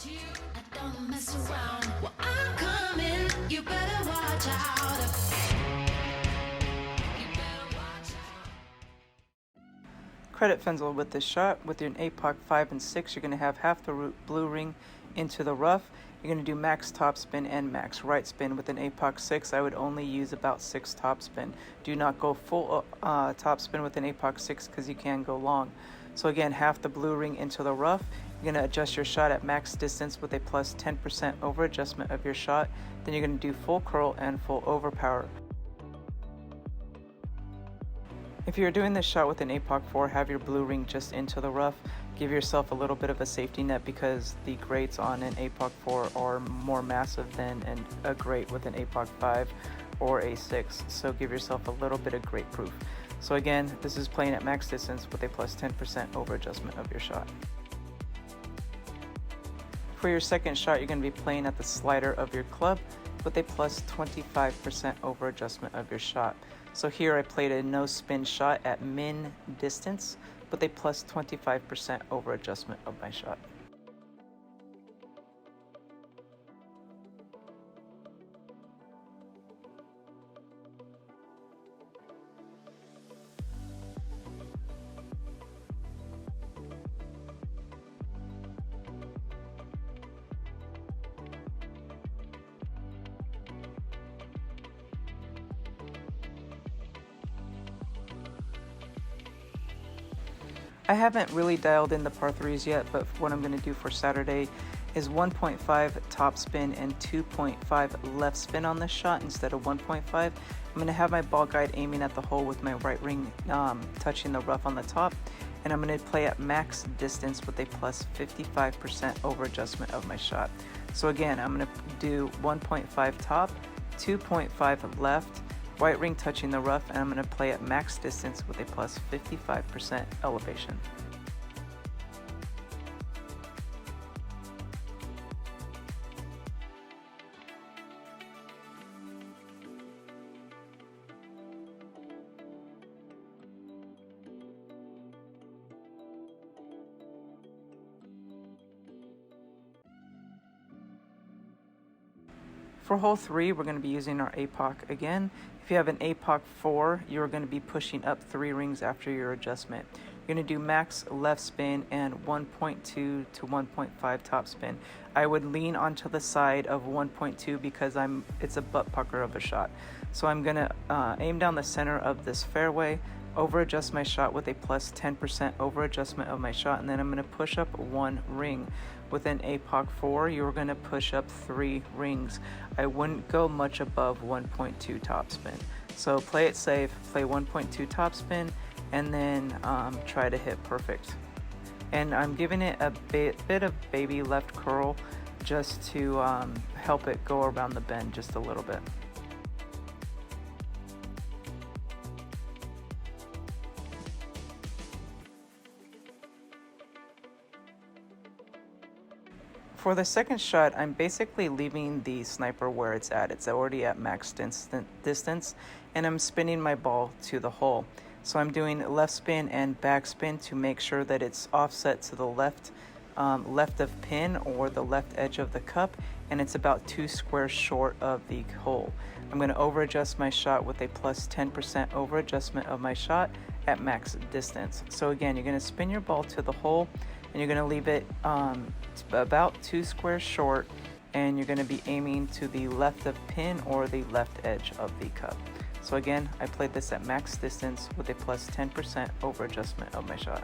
I don't mess around. Well, I'm coming. You better watch out. You better watch out. Credit Fenzel with this shot. With your APOC 5 and 6, you're going to have half the blue ring into the rough. You're going to do max top spin and max right spin. With an APOC 6, I would only use about 6 top spin. Do not go full top spin with an APOC 6 because you can go long. So again, half the blue ring into the rough. You're going to adjust your shot at max distance with a plus 10% over adjustment of your shot. Then you're going to do full curl and full overpower. If you're doing this shot with an APOC 4, have your blue ring just into the rough. Give yourself a little bit of a safety net because the grates on an APOC 4 are more massive than a grate with an APOC 5 or a 6. So give yourself a little bit of grate proof. So again, this is playing at max distance with a plus 10% over adjustment of your shot. For your second shot, you're going to be playing at the slider of your club with a plus 25% over adjustment of your shot. So here I played a no spin shot at min distance with a plus 25% over adjustment of my shot. I haven't really dialed in the par 3s yet, but what I'm going to do for Saturday is 1.5 top spin and 2.5 left spin on this shot instead of 1.5. I'm going to have my ball guide aiming at the hole with my right ring touching the rough on the top, and I'm going to play at max distance with a plus 55% over adjustment of my shot. So again, I'm going to do 1.5 top, 2.5 left, white ring touching the rough, and I'm going to play at max distance with a plus 55% elevation. For hole 3, we're going to be using our APOC again. If you have an APOC 4, you're going to be pushing up 3 rings after your adjustment. You're going to do max left spin and 1.2 to 1.5 top spin. I would lean onto the side of 1.2 because it's a butt pucker of a shot. So I'm going to aim down the center of this fairway, over adjust my shot with a plus 10% over adjustment of my shot, and then I'm going to push up 1 ring. With an APOC 4, you're going to push up 3 rings. I wouldn't go much above 1.2 top spin. So play it safe, play 1.2 top spin, and then try to hit perfect. And I'm giving it a bit of baby left curl just to help it go around the bend just a little bit. For the second shot, I'm basically leaving the sniper where it's at. It's already at max distance, and I'm spinning my ball to the hole. So I'm doing left spin and back spin to make sure that it's offset to the left of pin or the left edge of the cup, and it's about 2 squares short of the hole. I'm going to over adjust my shot with a plus 10% over adjustment of my shot at max distance. So again, you're going to spin your ball to the hole, and you're going to leave it about 2 squares short, and you're going to be aiming to the left of pin or the left edge of the cup. So again, I played this at max distance with a plus 10% over adjustment of my shot.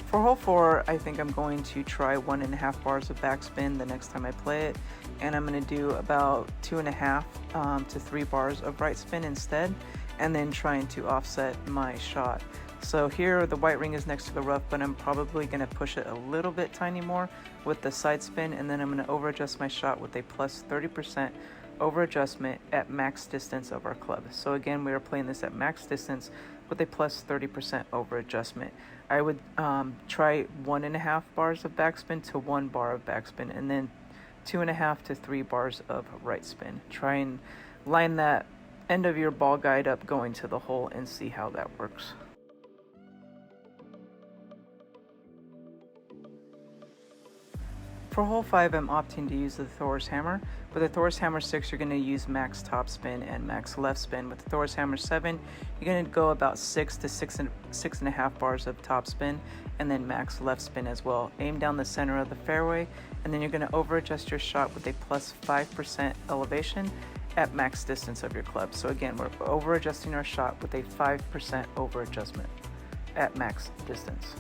For hole 4, I think I'm going to try 1.5 bars of backspin the next time I play it, and I'm going to do about 2.5 to 3 bars of right spin instead, and then trying to offset my shot. So here the white ring is next to the rough, but I'm probably going to push it a little bit tiny more with the side spin, and then I'm going to over adjust my shot with a plus 30% over adjustment at max distance of our club. So again, we are playing this at max distance with a plus 30% over adjustment. I would try 1.5 bars of backspin to 1 bar of backspin, and then 2.5 to 3 bars of right spin. Try and line that end of your ball guide up going to the hole and see how that works. For hole 5, I'm opting to use the Thor's hammer. With the Thor's hammer 6, you're going to use max top spin and max left spin. With the Thor's hammer 7, you're going to go about 6 to 6.5 bars of top spin and then max left spin as well. Aim down the center of the fairway, and then you're going to over adjust your shot with a plus 5% elevation at max distance of your club. So again, we're over adjusting our shot with a 5% over adjustment at max distance.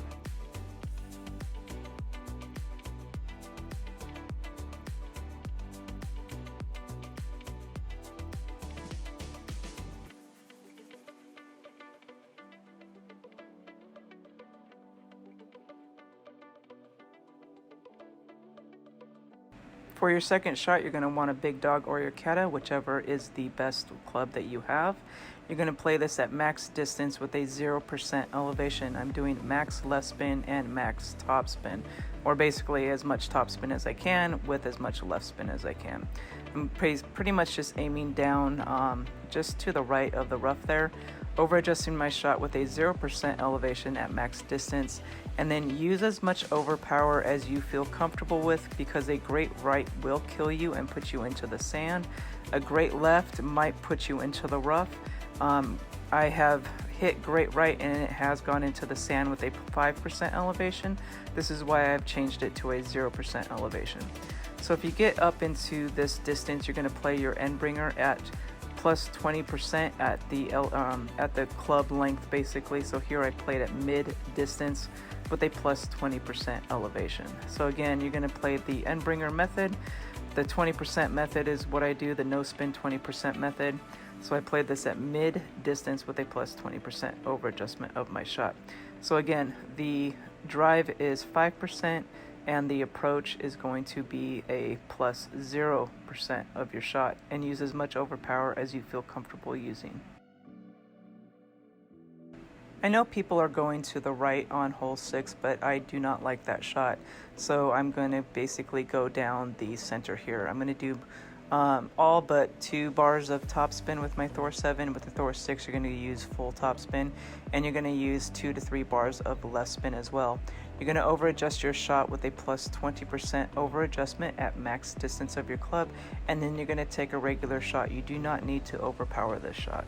For your second shot, you're going to want a big dog or your kata, whichever is the best club that you have. You're going to play this at max distance with a 0% elevation. I'm doing max left spin and max top spin, or basically as much top spin as I can with as much left spin as I can. I'm pretty much just aiming down just to the right of the rough there, over adjusting my shot with a 0% elevation at max distance, and then use as much overpower as you feel comfortable with, because a great right will kill you and put you into the sand. A great left might put you into the rough. I have hit great right and it has gone into the sand with a 5% elevation. This is why I've changed it to a 0% elevation. So if you get up into this distance, you're going to play your end bringer at plus 20% at the club length basically. So here I played at mid distance with a plus 20% elevation. So again, you're going to play the end bringer method. The 20% method is what I do, the no spin 20% method. So I played this at mid distance with a plus 20% over adjustment of my shot. So again, the drive is 5% and the approach is going to be a plus 0% of your shot, and use as much overpower as you feel comfortable using. I know people are going to the right on hole 6, but I do not like that shot. So I'm going to basically go down the center here. I'm going to do all but 2 bars of top spin with my Thor 7. With the Thor 6, you're going to use full top spin, and you're going to use 2 to 3 bars of left spin as well. You're going to over adjust your shot with a plus 20% over adjustment at max distance of your club, and then you're going to take a regular shot. You do not need to overpower this shot.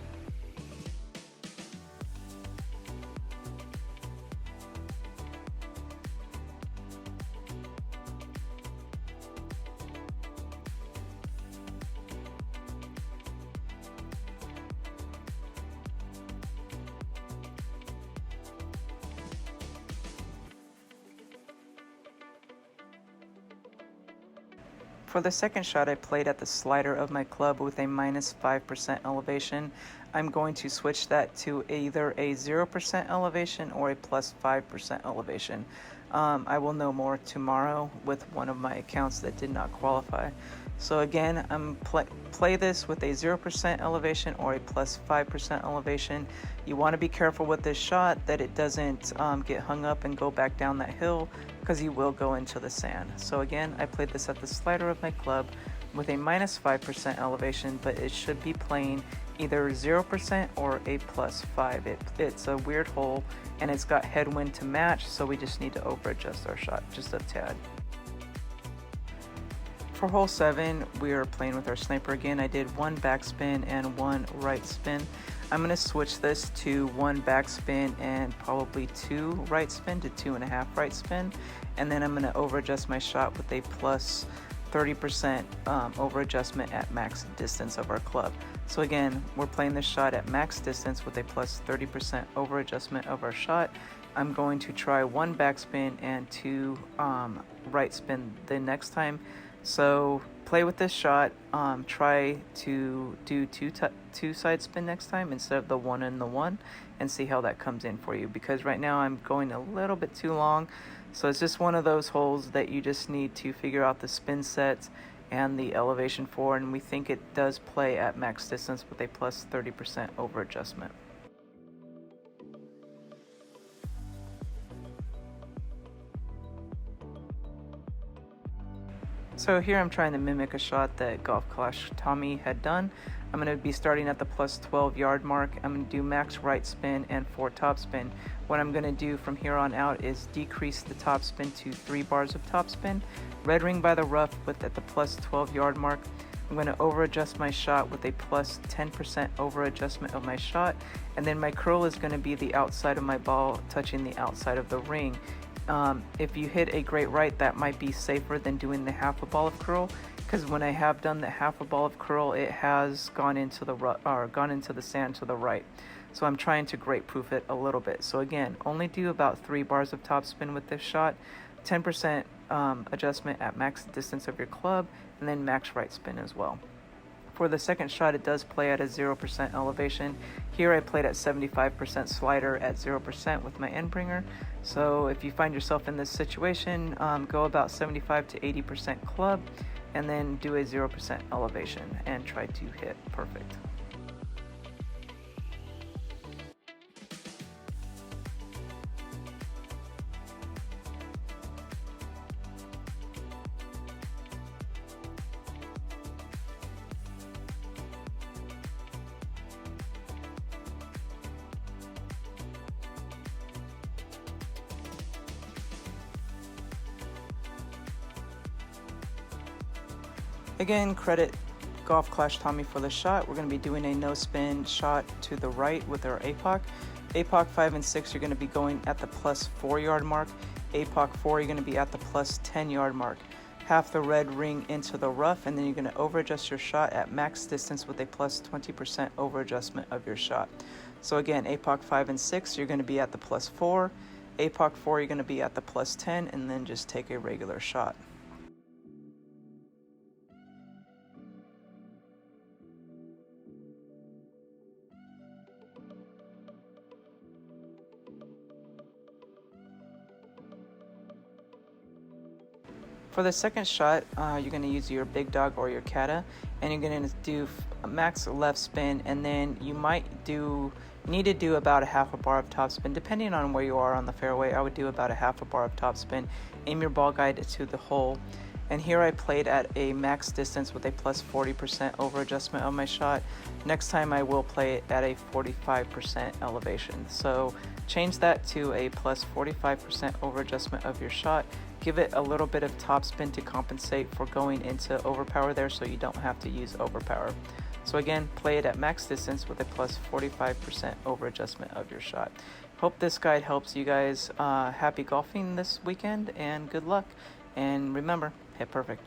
For the second shot, I played at the slider of my club with a minus 5% elevation. I'm going to switch that to either a 0% elevation or a plus 5% elevation. I will know more tomorrow with one of my accounts that did not qualify. So again, I'm play this with a 0% elevation or a plus 5% elevation. You want to be careful with this shot that it doesn't get hung up and go back down that hill, because you will go into the sand. So again, I played this at the slider of my club with a minus 5% elevation, but it should be playing either 0% or a plus 5. It's a weird hole and it's got headwind to match, so we just need to over adjust our shot just a tad. For hole 7, we are playing with our sniper again. I did 1 backspin and 1 right spin. I'm going to switch this to 1 backspin and probably 2 right spin to 2.5 right spin. And then I'm going to over adjust my shot with a plus 30% over adjustment at max distance of our club. So again, we're playing this shot at max distance with a plus 30% over adjustment of our shot. I'm going to try 1 backspin and 2 right spin the next time. So play with this shot, try to do 2 side spin next time instead of the 1 and the 1, and see how that comes in for you, because right now I'm going a little bit too long. So it's just one of those holes that you just need to figure out the spin set and the elevation for, and we think it does play at max distance with a plus 30% over adjustment. So here I'm trying to mimic a shot that Golf Clash Tommy had done. I'm going to be starting at the plus 12 yard mark. I'm going to do max right spin and 4 top spin. What I'm going to do from here on out is decrease the top spin to 3 bars of top spin. Red ring by the rough with at the plus 12 yard mark. I'm going to over adjust my shot with a plus 10% over adjustment of my shot. And then my curl is going to be the outside of my ball touching the outside of the ring. If you hit a great right, that might be safer than doing the half a ball of curl, because when I have done the half a ball of curl, it has gone into the sand to the right. So I'm trying to great proof it a little bit. So again, only do about 3 bars of top spin with this shot, 10% adjustment at max distance of your club, and then max right spin as well. For the second shot, it does play at a 0% elevation. Here I played at 75% slider at 0% with my end bringer. So if you find yourself in this situation, go about 75 to 80% club and then do a 0% elevation and try to hit perfect. Again, credit Golf Clash Tommy for the shot. We're going to be doing a no spin shot to the right with our APOC. APOC 5 and 6, you're going to be going at the plus 4 yard mark. APOC 4, you're going to be at the plus 10 yard mark. Half the red ring into the rough, and then you're going to over adjust your shot at max distance with a plus 20% over adjustment of your shot. So again, APOC 5 and 6, you're going to be at the plus 4. APOC 4, you're going to be at the plus 10, and then just take a regular shot. For the second shot, you're going to use your big dog or your kata, and you're going to do a max left spin, and then you might need to do about a half a bar of top spin, depending on where you are on the fairway. I would do about a half a bar of top spin. Aim your ball guide to the hole. And here I played at a max distance with a plus 40% over adjustment of my shot. Next time I will play it at a 45% elevation. So change that to a plus 45% over adjustment of your shot. Give it a little bit of top spin to compensate for going into overpower there, so you don't have to use overpower. So again, play it at max distance with a plus 45% over adjustment of your shot. Hope this guide helps you guys. Happy golfing this weekend and good luck. And remember, hit perfect.